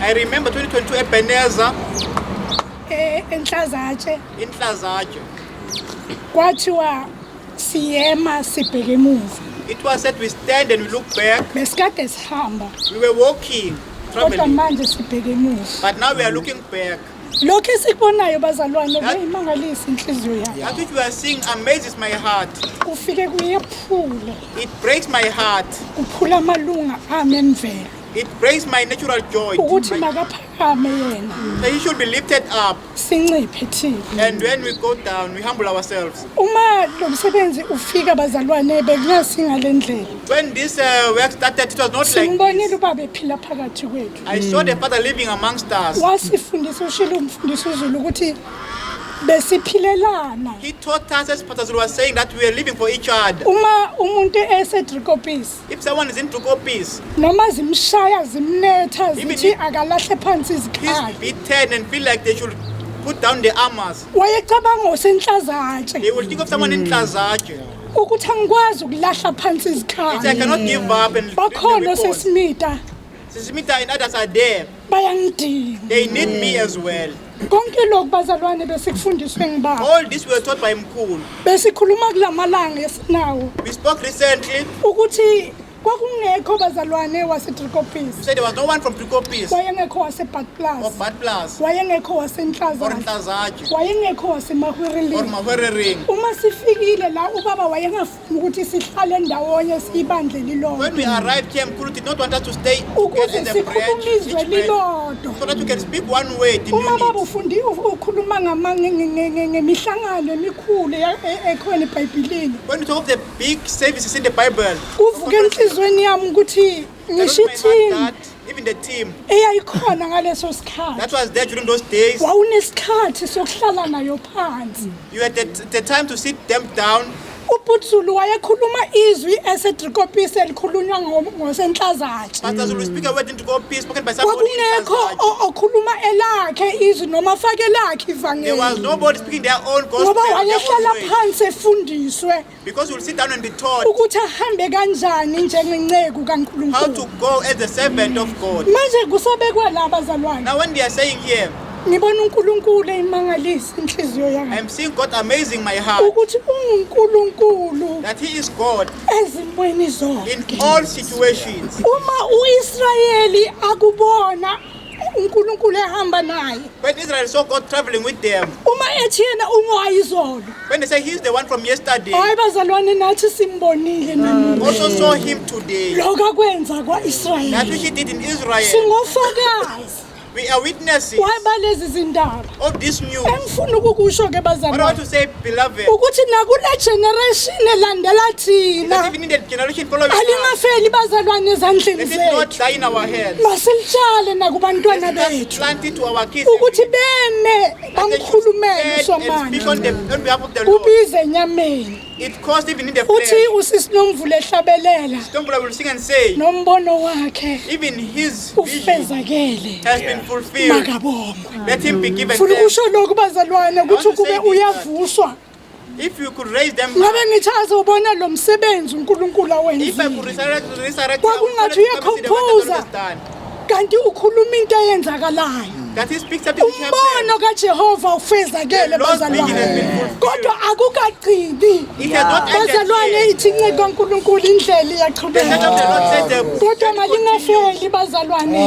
I remember 2022 Ebeneza enhlazatshe kwathiwa siyema sibheke emuva it was said we stand and we look back besikade sihamba we were walking kodwa manje sibheke emuva but now we are looking back lokho esikubonayo bazalwane beyimangalisa inhliziyo yami that which we are seeing amazes my heart kufike kuyephula it breaks my heart kuphula amalunga ami emvelo it breaks my natural joy ukuthi makaphakame yena that he should be lifted up sinciphe thina and when we go down we humble ourselves uma lo msebenzi ufika bazalwane bekungasingalendlela when this work started it was not like simbonile ubaba ephila phakathi kwethu I saw the Father living amongst us wasifundisa ushilo umfundisi uZulu ukuthi besiphilelana he taught us as Pastor Zulu was saying that we are living for each other uma umuntu esedrikopisi if someone is in Drikopis noma zimshaya zimnetha zithi akalahle phansi izikhali be beaten and feel like they should put down the armors wayecabanga usenhlazatshe they will think of someone in Nhlazatshe ukuthi angikwazi ukulahla phansi izikhali I cannot give up and bakhona seSmitha and others are there bayangidinga they need me as well konke lokho bazalwane besikufundiswe ngibaba all this we were taught by Mkhulu besikhuluma kulamalanga esinawo we spoke recently ukuthi kwakungekho bazalwane waseDrikopisi said there was no one from Drikopis wayengekho waseBad or Bad Plus wayengekho or wasenhlazatshe wayengekho wasemahwereleni or Mahwerering uma sifikile la ubaba wayengafuni ukuthi sihlale ndawonye sibandle lilodwa when we arrived here Mkhulu did not want us to stay ukuze sikhulumizwe lilodwa so that we can speak one word in uma baba ukhuluma ngemihlangano emikhulu ekhona eBhayibhelini when we talk of the big services in the Bible kuvuke enhlizweni yami ukuthi ngishithini even the team eyayikhona ngaleso sikhathi that was there during those days wawunesikhathi sokuhlala nayo phansi you had the time to sit them down uButhulu wayekhuluma izwi eseDrikopisi elikhulunywa ngosenhlazatshe Pastor Zulu speak a word in Drikopis spoken by somebody kwakungekho okhuluma elakhe izwi noma afake lakhe ivangeli there was nobody speaking their own gospel ngoba wayehlala phansi efundiswe because you will sit down and be taught ukuthi ahambe kanjani njengenceku kaNkulunkulu how to go as the servant of God manje kusabekwa la bazalwane now when they are saying here ngibona uNkulunkulu eyimangalisa inhliziyo yami I'm seeing God amazing my heart ukuthi uNkulunkulu that he is God ezimweni zonke in all situations uma uIsrayeli akubona uNkulunkulu ehamba naye when Israel saw God traveling with them uma ethi yena ungwayizolo when they say he is the one from yesterday hayi bazalwane nathi simbonile namuhla also saw him today lokho kwenza kwaIsrayeli that which he did in Israel singofakazi we are witnesses wabalezi zindaba of this news engifuna ukukusho ke what I want bazalwane to say beloved ukuthi nakule generation elandela thina even in the generation following us alingafeli bazalwane ezandleni let it not zethu die in our hands masilitshale nakubantwana let's bethu plant it to our kids ukuthi beme bamkhulumele and speak on behalf of the Lord kubize enyameni it caused even in the flesh uthi usisinomvula ehlabelela Stombula will sing and say nombono wakhe even his vision ufezakele has been fulfilled makabongwe let him be given funa thanks ukusho lokhu bazalwane ukuthi kube uyavuswa If you could raise them ngabe ngithi azobona lo msebenzi uNkulunkulu if I awenzile could resurrect kwakungathi uyakhompoza kanti ukhuluma into eyenzakalayo that he speaks something which happens. umbono kaJehova ufezakele bazalwane kodwa akukaqindi bazalwane ithi inceke kaNkulunkulu indlela iyaqhubeka kodwa malingafeli bazalwane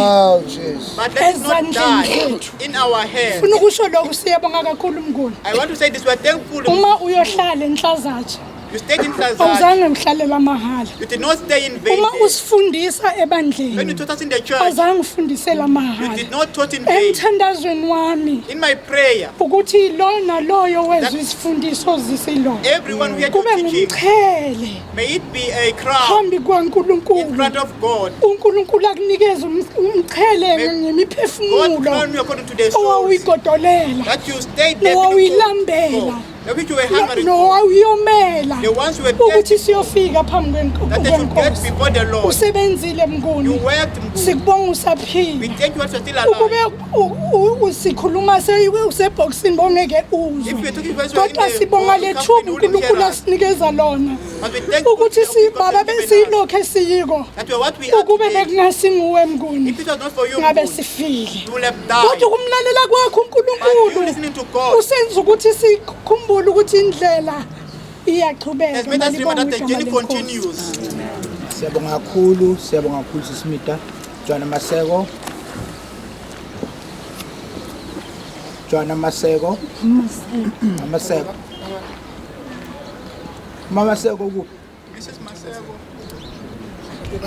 But let's not die in our hands. ufuna ukusho lokho siyabonga kakhulu mnguni I want to say this, we are thankful. uma uyohlala enhlazatshe You stayed in Plaza. awuzange ngihlalela mahala You did not stay in vain. uma usifundisa When you ebandleni taught us in the church, awuzange ufundisela you mahala did not taught in vain. emthandazweni wami In my prayer, ukuthi lo naloyo wezwe isifundiso zisilo everyone who had to kube teach him, ngumqhele may it be a crown phambi in kwaNkulunkulu front of God. uNkulunkulu akunikeze umqhele God ngemiphefumulo crown you according to their souls. owawigodolela That you stayed there nowawilambela that which you were hungry for. nowawiyomela The ones who were ukuthi siyofika phambi that they should get kwenkosi before the Lord. usebenzile You mnguni worked good. sikubonga We usaphila thank you that you're still ukube alive. usikhuluma usebhokisini bongeke uzwe If you're talking about you are in kodwa the sibonga le thuba company, you uNkulunkulu will asinikeza lona But we thank you ukuthi for the sibaba given us. besiyilokho esiyiko That we are what we are ukube today. bekungasinguwe mnguni If it was not for you, ngabe good, sifile you will have kodwa died. ukumlalela kwakho But you uNkulunkulu listening to God usenza ukuthi sikhumbule ukuthi indlela iyaqhubeka has made us remember that the Malibonge journey igama lenkosi. continues. Siyabonga kakhulu sismita Jwana Maseko Mama Maseko ku Mrs. Masego.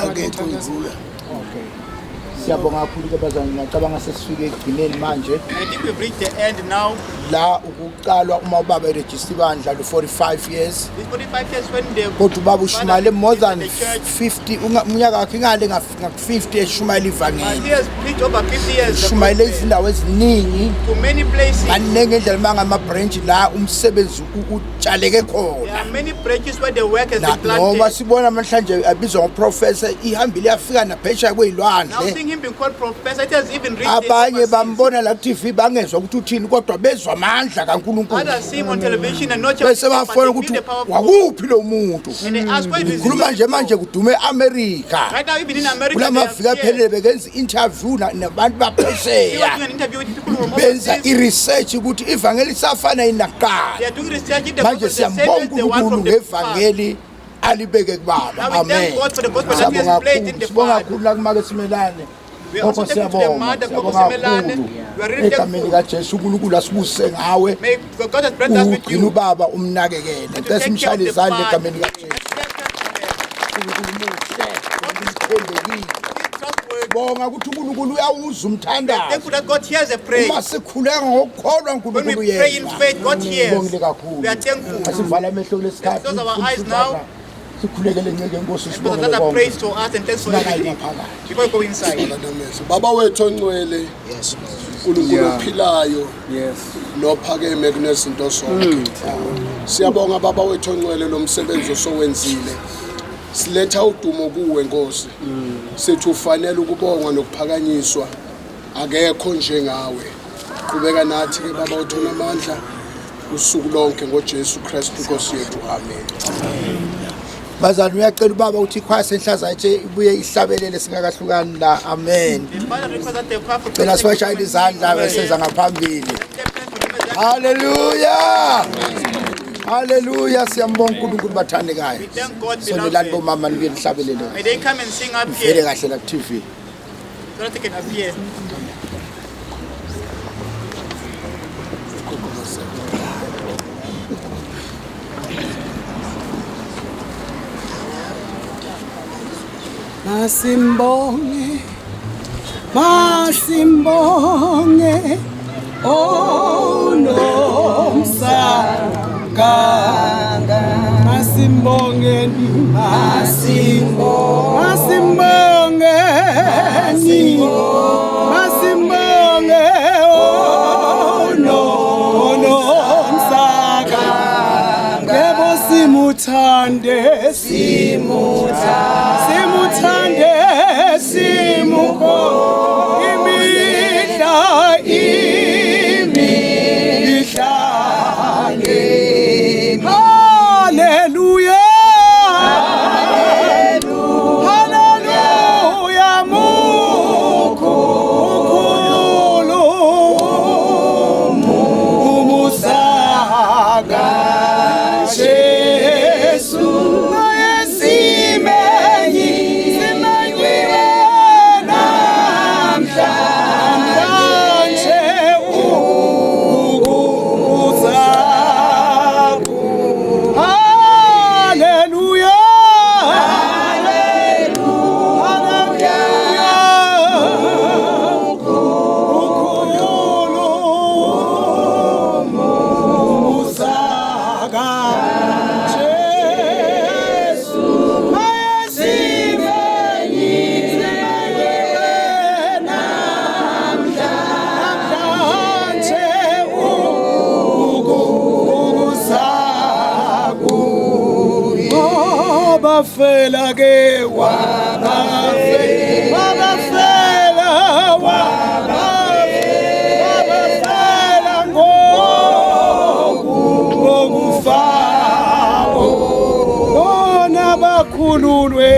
akekho ngivula okay siyabonga kakhulu ke bazalwane ngicabanga sesifike ekugcineni manje I think we've reached the end now. la ukuqalwa uma ubaba eregister ibandla lo 45 years These 45 years when they kodwa ubaba ushumayele more than the church, 50 umnyaka wakhe ingale ngaku50 eshumayela he ivangeli has preached over 50 years the shumayele gospel izindawo eziningi to many places. manenge indlela mangama branch la umsebenzi utshaleke There khona are many branches where the work has been noma planted. sibona namhlanje abizwa ngoprofessor ihambile yafika naphesha Now kwezilwandle seeing him being called professor, it has even reached abanye the overseas. bambona la TV bangezwa ukuthi uthini kodwa bezwa amandla kaNkulunkulu Others see him on television and not bese just bafona but they ukuthi feel the power of God. wakuphi lo muntu And they ask why this khuluma nje manje kudume eAmerica right now even in America they kulamavika are phelele bekenza interview nabantu He was baphesheya doing an interview with people from benza overseas. iresearch ukuthi ivangeli safana inaqala They are doing research in the manje gospel, the same siyambonga as the one uNkulunkulu from the past. ngevangeli alibeke kubaba Now we amen thank God for the gospel that He siyabonga has placed in the sibonga Father. kakhulu nakumake simelane We are also Ngakho thankful to the siyabonga mother, Koko siyabonga Simelane. kakhulu We are really egameni thankful. kaJesu uNkulunkulu asibuse ngawe May God has blessed us with ugcina you. ubaba umnakekele And to ngicela take care of simshayele the izandla father. egameni kaJesu uNkulunkulu muhle uthembekile bonga ukuthi uNkulunkulu uyawuza umthandazo Thankful that God hears a prayer. uma sikhuleka ngokukholwa When uNkulunkulu we pray in uyezwa faith, God hears. Ngibongile kakhulu We are thankful. asivala amehlo kulesikhathi Let's close our eyes now. sikhulekele nceke inkosi Because sibonge another konke praise to us and thanks for everything. singaphakathi Before we go inside. Baba wethu ongcwele uNkulunkulu ophilayo nophakeme kunezinto zonke siyabonga baba wethu ongcwele lo msebenzi osowenzile siletha udumo kuwe Nkosi sithi ufanele ukubongwa nokuphakanyiswa akekho njengawe qhubeka nathi ke baba wethu namandla usuku lonke ngoJesu Kristu Nkosi yethu amen bazalwane uyacela ubaba ukuthi ikhwaya enhlaza ethe ibuye ihlabelele singakahlukani la amen The Father requests that the choir for phela siwashayile izandla besenza ngaphambili haleluya haleluya siyambonga uNkulunkulu bathandekayo Thank God, sonelani beloved. bomama nibuye lihlabelele May they come and sing up vele here kahle la TV so that they can appear. Masimbonge onomsaka masimbonge masimbonge onomsaka yebo simuthande simuthande simuko imihla nge wabafela ke wabafela wabafela ngokufawo bona bakhululwe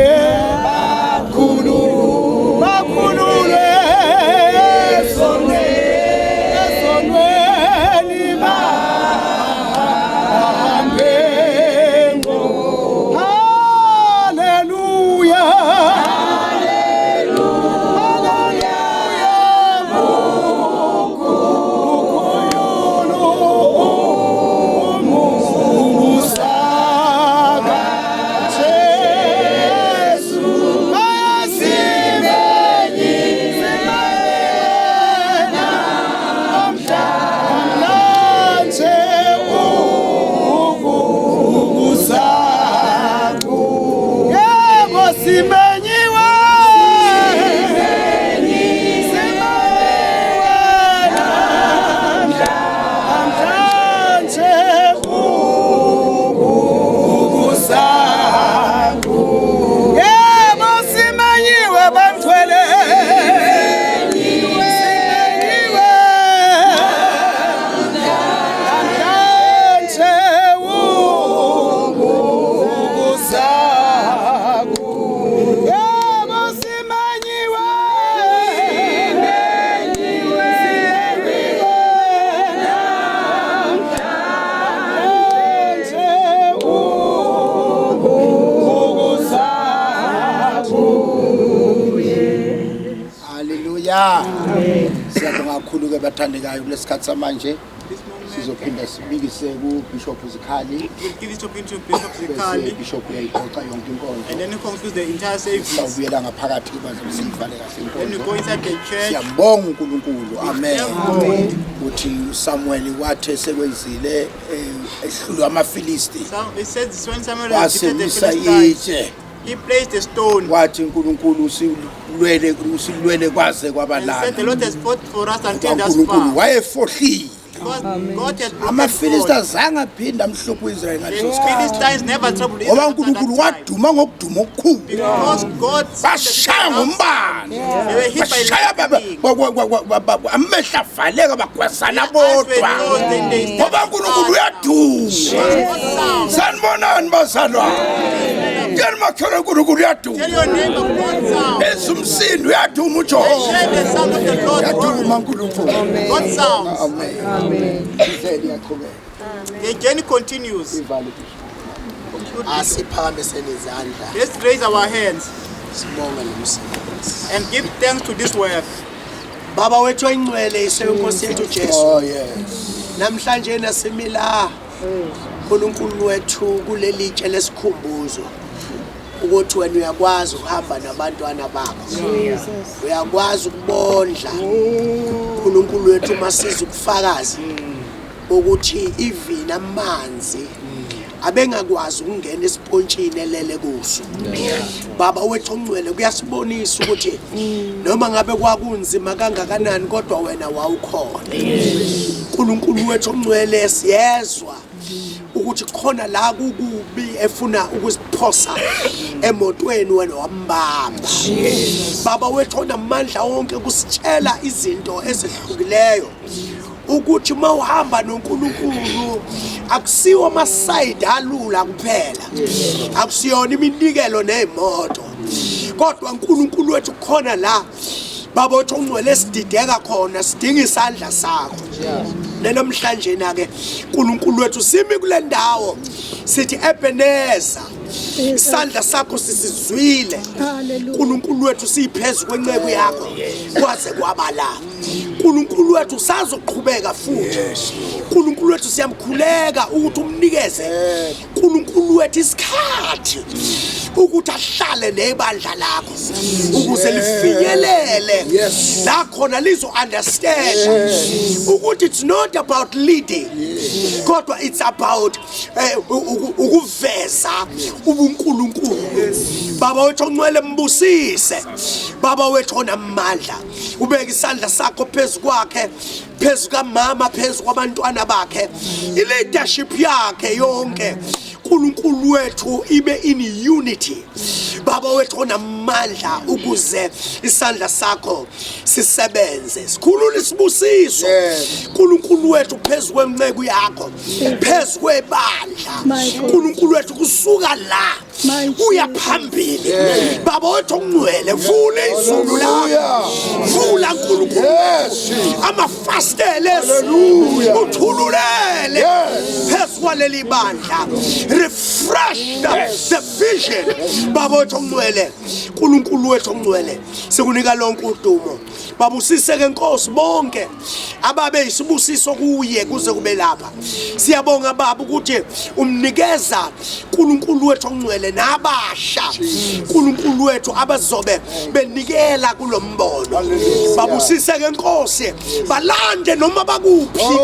Siyabonga kakhulu ke bathandekayo kulesikhathi samanje sizophinda sibikise ku Bishop Zikhali. We'll give it up to Bishop Zikhali. Bishop uyayiqoqa yonke inkonzo. And then he concludes the entire service. Sawubuyela ngaphakathi bazosivale kahle inkonzo. Then we go inside the church. Siyabonga uNkulunkulu. Amen. Uthi Samuel wathi sekwenzile ehlulwa amaFilisti. So it says when Samuel defeated the Philistines, he placed a stone. Wathi uNkulunkulu usilwele kwaze kwabalala. He said the Lord has fought for us until thus far. uNkulunkulu wayefohlile. God has amaFilistines angaphinda amhluphe uIsrael ngaleso sikhathi. The Philistines never troubled Israel. Ngoba uNkulunkulu waduma ngokuduma okukhulu. Because God bashaya ngombane. Bashaya amehla avaleka bagwasana bodwa. Ngoba uNkulunkulu uyaduma. Sanibonani bazalwa. Tell your name of God's sound. God's sound. Amen. The journey continues. Let's raise our hands and give thanks to this work. Baba wethu oyingcwele isenkosi yethu Jesu. Oh yes. Namhlanje nasimila uNkulunkulu wethu kuleli tshe lesikhumbuzo. Ukuthi wena uyakwazi ukuhamba nabantwana bakho. Uyakwazi ukubondla. uNkulunkulu wethu masiza ukufakaza ukuthi ivina amanzi abengakwazi ukungena esipontshini elele kuso. Baba wethu ongcwele kuyasibonisa ukuthi noma ngabe kwakunzima kangakanani kodwa wena wawukhona. uNkulunkulu wethu ongcwele siyezwa ukuthi khona la kukubi efuna ukusiphosa emotweni wena wambamba. Baba wethu onamandla wonke kusitshela izinto ezihlukileyo ukuthi mawuhamba noNkulunkulu akusiwo amaside alula kuphela, akusiyona iminikelo nezimoto, kodwa uNkulunkulu wethu khona la baba wethu ongcwele sidideka khona, sidinga isandla sakho. Namhlanje na ke uNkulunkulu wethu simi kule ndawo sithi Ebeneza, isandla sakho sisizwile. uNkulunkulu wethu siphezulu kwenceku yakho kwaze kwabala. uNkulunkulu wethu sazoqhubeka futhi. uNkulunkulu wethu siyamkhuleka ukuthi umnikeze uNkulunkulu wethu isikhathi ukuthi ahlale nebandla lakho ukuze lifinyelele la khona lizo understand ukuthi it's not about leading, kodwa it's about ukuveza ubuNkulunkulu. Baba wethu ongcwele mbusise, baba wethu onamandla, ubeka isandla sakho phezu kwakhe, phezu kamama, phezu kwabantwana bakhe, ileadership yakhe yonke. uNkulunkulu wethu ibe in unity. Baba wethu onamandla ukuze isandla sakho sisebenze. Sikhulula isibusiso. uNkulunkulu wethu phezulu kwemnceke yakho, phezulu kwebandla. uNkulunkulu wethu kusuka la uya phambili. Baba wethu ongcwele, vula izulu la. Vula uNkulunkulu amafastele uthululele phezulu kwaleli bandla. Refresh the vision. Baba wethu ongcwele, uNkulunkulu wethu ongcwele, sikunika lonke udumo. Baba usiseke Nkosi bonke ababe isibusiso kuye kuze kube lapha. Siyabonga baba ukuthi umnikeza uNkulunkulu wethu ongcwele nabasha. uNkulunkulu wethu abazobe benikela kulombono. Baba usiseke Nkosi balande noma bakuphi.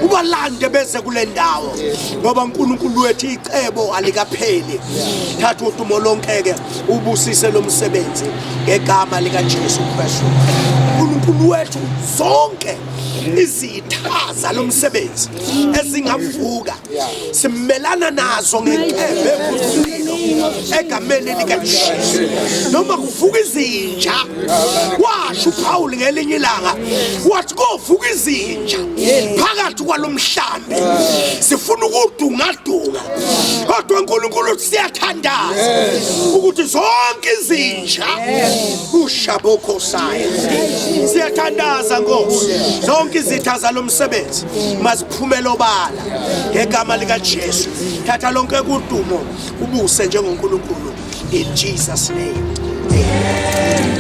Ubalande beze kule ndawo. Ngoba uNkulunkulu wethu icebo alikapheli. Thatha udumo lonke ke ubusise lo msebenzi ngegama lika Jesu Kristu. uNkulunkulu wethu zonke izithaza lo msebenzi ezingavuka simelana nazo ngenkembe evuthulilo egameni lika Jesu. Noma kuvuka izinja, washo uPaul ngelinye ilanga wathi kovuka izinja phakathi kwalomhlambi sifuna ukudungadunga, kodwa uNkulunkulu siyathandaza ukuthi zonke izinja ushabokho sayo siyathandaza Nkosi. Zonke izitha zalomsebenzi maziphumele obala ngegama lika Jesu. Thatha lonke kudumo ubuse njengoNkulunkulu in Jesus name. Amen.